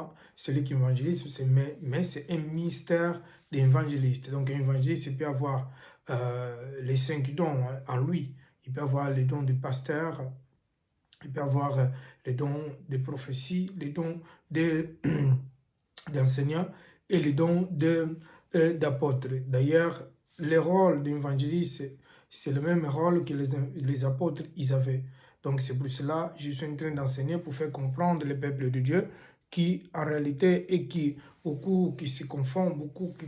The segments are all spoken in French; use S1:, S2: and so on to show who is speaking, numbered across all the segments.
S1: seulement celui qui évangélise, mais c'est un ministère d'évangéliste. Donc un évangéliste, il peut avoir les 5 dons en lui. Il peut avoir les dons du pasteur, il peut avoir les dons de prophétie, les dons d'enseignant et les dons d'apôtre. D'ailleurs, le rôle d'évangéliste, c'est le même rôle que les apôtres ils avaient. Donc c'est pour cela que je suis en train d'enseigner pour faire comprendre le peuple de Dieu qui en réalité et qui beaucoup qui se confondent, beaucoup qui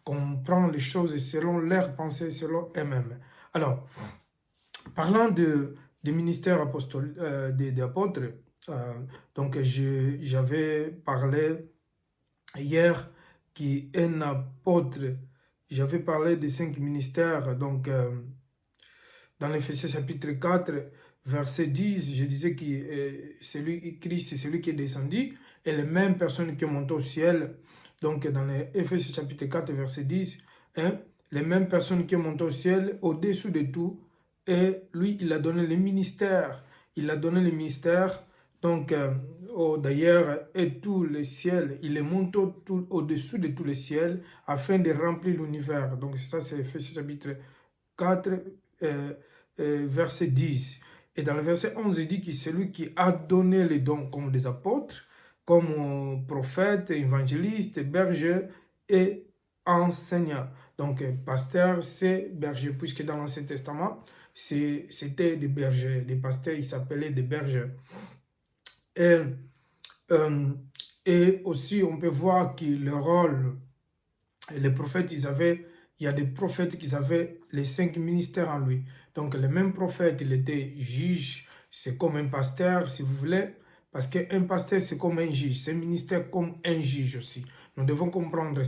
S1: comprennent les choses selon leurs pensées, selon eux-mêmes. Alors, parlant du ministère des apôtres, donc j'avais parlé hier qu'un apôtre, j'avais parlé des 5 ministères, donc dans l'Éphésiens chapitre 4, verset 10, je disais que Christ, c'est celui qui est descendu, et les mêmes personnes qui montent au ciel, donc dans l'Éphésiens chapitre 4, verset 10, hein, les mêmes personnes qui montent au ciel, au-dessous de tout, et lui, il a donné les ministères, donc d'ailleurs, et tout le ciel, il est monté au-dessous de tout le ciel, afin de remplir l'univers. Donc ça, c'est Éphésiens chapitre 4, verset 10. Et dans le verset 11, il dit que c'est lui qui a donné les dons comme des apôtres, comme prophètes, évangélistes, bergers et enseignants. Donc, pasteur, c'est berger, puisque dans l'Ancien Testament, c'était des bergers. Les pasteurs, ils s'appelaient des bergers. Et, et aussi, on peut voir que le rôle, les prophètes, il y a des prophètes qui avaient les 5 ministères en lui. Donc, le même prophète, il était juge, c'est comme un pasteur, si vous voulez, parce qu'un pasteur, c'est comme un juge, c'est un ministère comme un juge aussi. Nous devons comprendre ça.